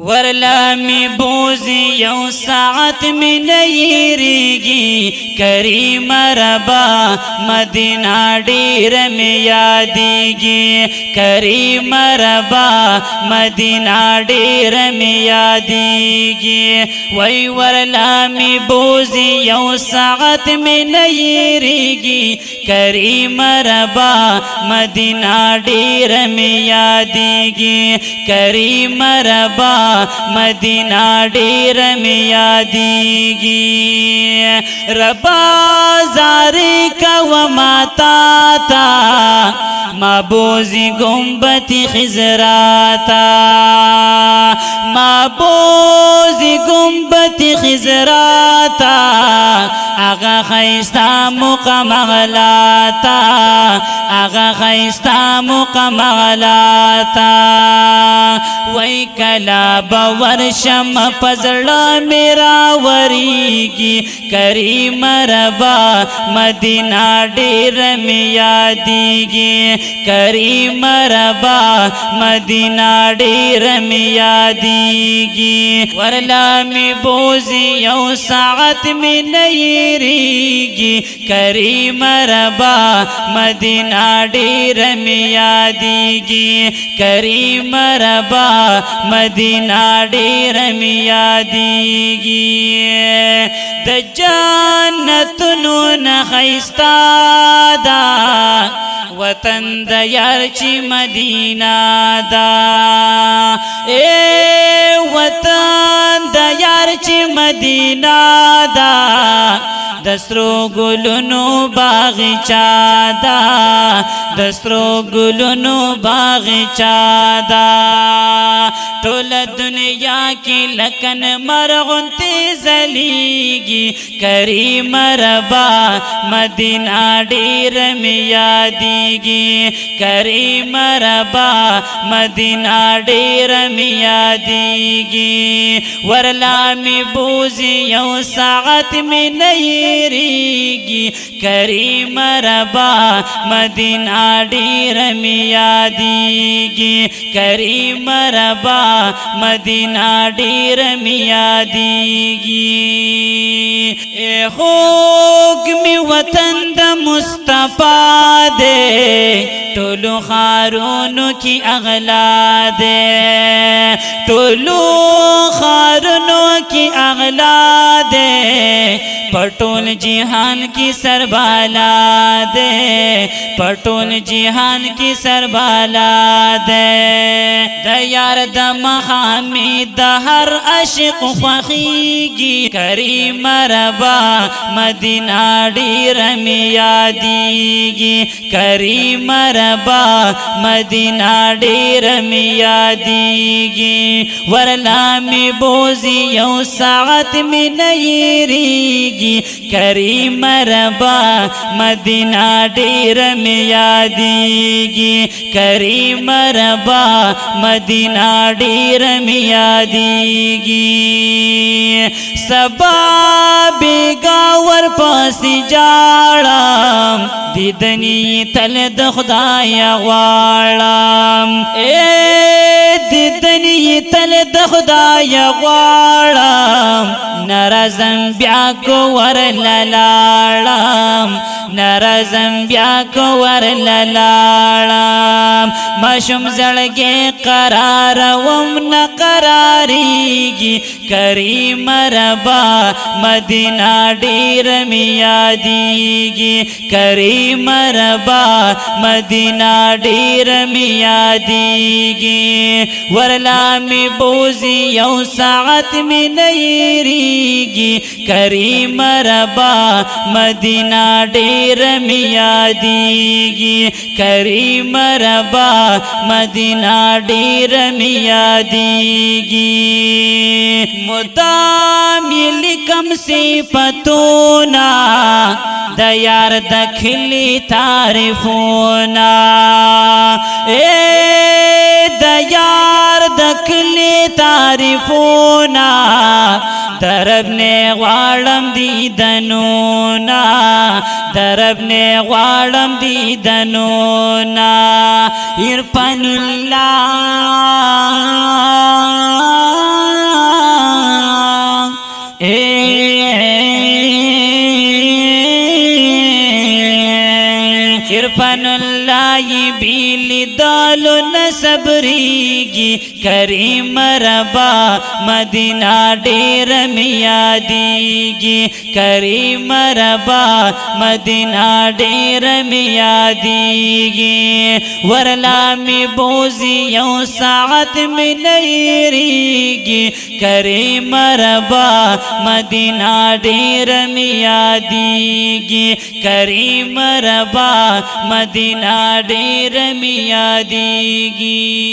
ورلا می بوزی یو ساعت می نیریگی کریم ربا مدینہ ډیر می یادیگی کریم ربا مدینہ ډیر می یادیگی وی ورلا می بوزی یو ساعت می نیریگی کریم ربا مدینہ ډیر می یادیگی کریم ربا مدینہ ډیر می یادیگی ربا زاری کو ماتا تا مابوزی گنبتی خزراتا مابوزی گنبتی خزراتا آغا خیستا مقام اغلاتا آغا خیستا مقام اغلاتا وی کلا باورشم پزڑا میرا وریگی کریم ربا مدینہ ډیر می یادیگی کریم ربا مدینہ ډیر می یادیگی ورلا می بوزی یو ساعت می نیریگی کریم ربا مدینہ ډیر می یادیگی کریم ربا مدینہ ډیر می یادیگی د جنتونو نه خیستا دا وطن د یار چی مدینہ دا اے وطن د یار چی مدینہ دا دسرو گلونو باغچا دا دسرو گلونو باغچا دا ټول دنیا کی لکن مرغنتی زلیگی کریم ربا مدینہ ډیر می یادیگی کریم ربا مدینہ ډیر می یادیگی ورلا می بوزی یو ساعت می نیریگی کریم ربا مدینہ ډیر می یادیگی کریم ربا مدینہ ډیر می یادیگی اے خوگ می وطن دا مصطفیٰ دے ټولو خارونو کی اغلا دے ټولو خارونو کی اغلا دے پټول جہان کی سربالا دے پټول جہان کی سربالا دے د یار د مخامی د هر عاشق خوخیگی کریم ربا مدینہ ډیر می یادیگی کریم ربا مدینہ ډیر می یادیگی ورلا می بوزی یو ساعت می نیریگی کریم ربا مدینہ ډیر می یادیگی کریم ربا مدینہ ډیر می یادیگی سبا بیگاور پاسی جاړم دیدنی تل د خدای غواړم اے دیدنی تل د خدای غواړم نرزم بیا کو ور لاړم نرزم بیا کو ور لاړم مشم زړګي قرار وم نقراریگی کریم ربا مدینہ ډیر می یادیگی کریم ربا مدینہ ډیر می یادیگی ورلا می بوزی یو ساعت می نیریگی کریم ربا مدینہ ډیر می یادیگی کریم ربا مدینہ ډیر می یادیگی مدام لکم صفتونا د یار د کلی تعریفونا اے د یار د کلی تعریفونا درب نے غواړم دیدنونا درب نے غواړم دیدنونا عرفان الله عرفان الله بیل دالو نصبریگی کریم ربا مدینہ ډیر میادیگی کریم ربا مدینہ ډیر میادیگی ورلا می بوزی یو ساعت می نیریگی کریم ربا مدینہ ډیر میادیگی کریم ربا مدینہ ډیر میادیگی